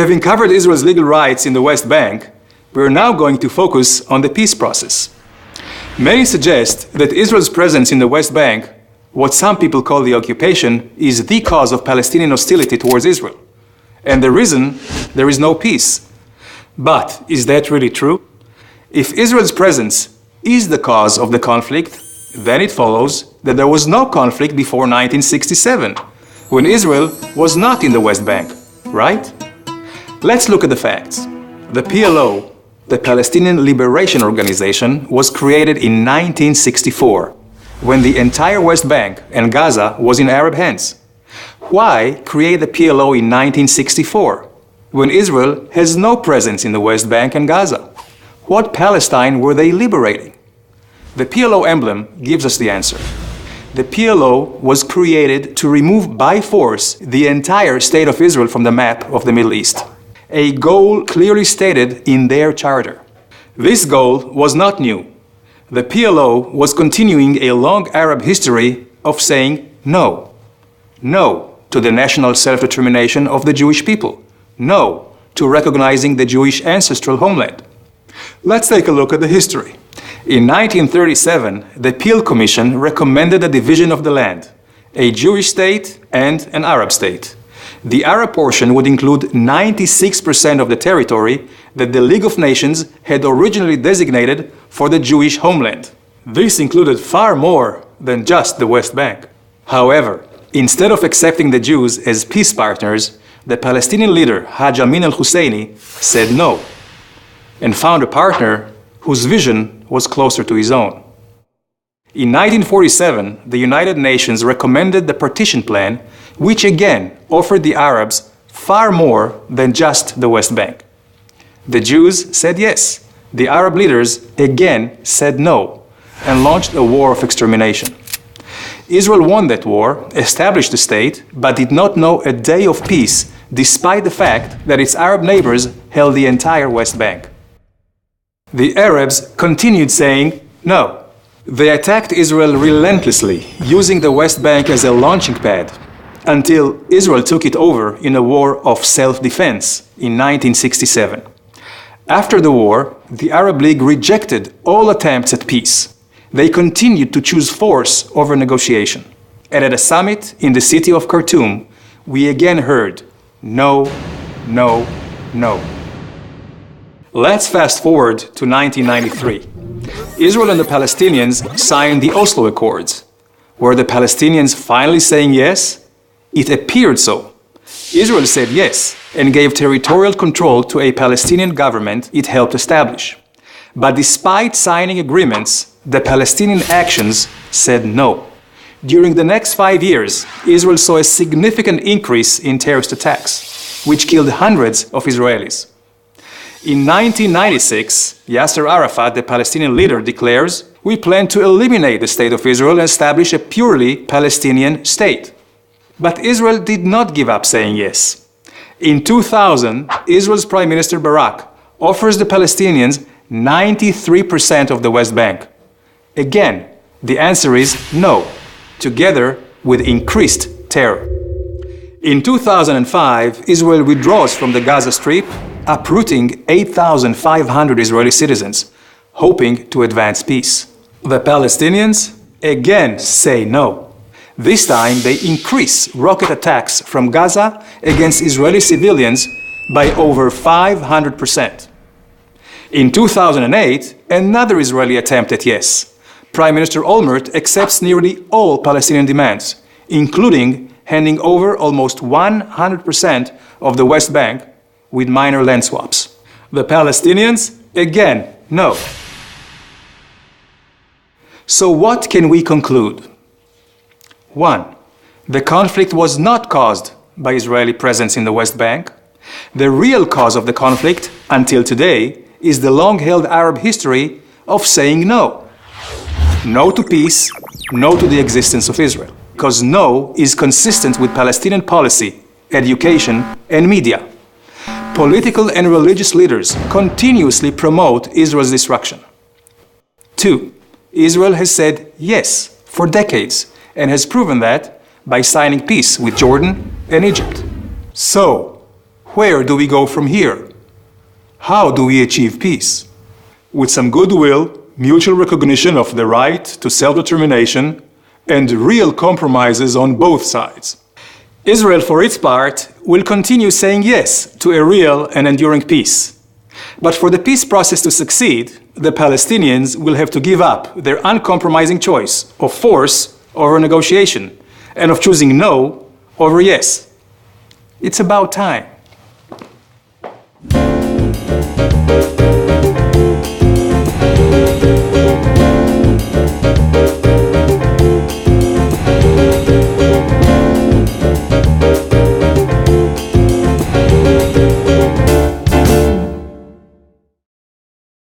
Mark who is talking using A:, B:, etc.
A: Having covered Israel's legal rights in the West Bank, we are now going to focus on the peace process. Many suggest that Israel's presence in the West Bank, what some people call the occupation, is the cause of Palestinian hostility towards Israel, and the reason there is no peace. But is that really true? If Israel's presence is the cause of the conflict, then it follows that there was no conflict before 1967, when Israel was not in the West Bank, right? Let's look at the facts. The PLO, the Palestinian Liberation Organization, was created in 1964, when the entire West Bank and Gaza was in Arab hands. Why create the PLO in 1964, when Israel has no presence in the West Bank and Gaza? What Palestine were they liberating? The PLO emblem gives us the answer. The PLO was created to remove by force the entire state of Israel from the map of the Middle East, a goal clearly stated in their charter. This goal was not new. The PLO was continuing a long Arab history of saying no. No to the national self-determination of the Jewish people. No to recognizing the Jewish ancestral homeland. Let's take a look at the history. In 1937, the Peel Commission recommended a division of the land, a Jewish state and an Arab state. The Arab portion would include 96% of the territory that the League of Nations had originally designated for the Jewish homeland. This included far more than just the West Bank. However, instead of accepting the Jews as peace partners, the Palestinian leader Haj Amin al-Husseini said no and found a partner whose vision was closer to his own. In 1947, the United Nations recommended the partition plan, which again offered the Arabs far more than just the West Bank. The Jews said yes. The Arab leaders again said no and launched a war of extermination. Israel won that war, established the state, but did not know a day of peace, despite the fact that its Arab neighbors held the entire West Bank. The Arabs continued saying no. They attacked Israel relentlessly, using the West Bank as a launching pad, until Israel took it over in a war of self-defense in 1967. After the war, the Arab League rejected all attempts at peace. They continued to choose force over negotiation. And at a summit in the city of Khartoum, we again heard no, no, no. Let's fast forward to 1993. Israel and the Palestinians signed the Oslo Accords. Were the Palestinians finally saying yes? It appeared so. Israel said yes and gave territorial control to a Palestinian government it helped establish. But despite signing agreements, the Palestinian actions said no. During the next 5 years, Israel saw a significant increase in terrorist attacks, which killed hundreds of Israelis. In 1996, Yasser Arafat, the Palestinian leader, declares, "We plan to eliminate the state of Israel and establish a purely Palestinian state." But Israel did not give up saying yes. In 2000, Israel's Prime Minister Barak offers the Palestinians 93% of the West Bank. Again, the answer is no, together with increased terror. In 2005, Israel withdraws from the Gaza Strip, uprooting 8,500 Israeli citizens, hoping to advance peace. The Palestinians again say no. This time, they increase rocket attacks from Gaza against Israeli civilians by over 500%. In 2008, another Israeli attempt at yes. Prime Minister Olmert accepts nearly all Palestinian demands, including handing over almost 100% of the West Bank with minor land swaps. The Palestinians, again, no. So what can we conclude? 1. The conflict was not caused by Israeli presence in the West Bank. The real cause of the conflict, until today, is the long-held Arab history of saying no. No to peace, no to the existence of Israel. Because no is consistent with Palestinian policy, education, and media. Political and religious leaders continuously promote Israel's destruction. 2. Israel has said yes for decades and has proven that by signing peace with Jordan and Egypt. So, where do we go from here? How do we achieve peace? With some goodwill, mutual recognition of the right to self-determination, and real compromises on both sides. Israel, for its part, will continue saying yes to a real and enduring peace. But for the peace process to succeed, the Palestinians will have to give up their uncompromising choice of force over negotiation and of choosing no over yes. It's about time.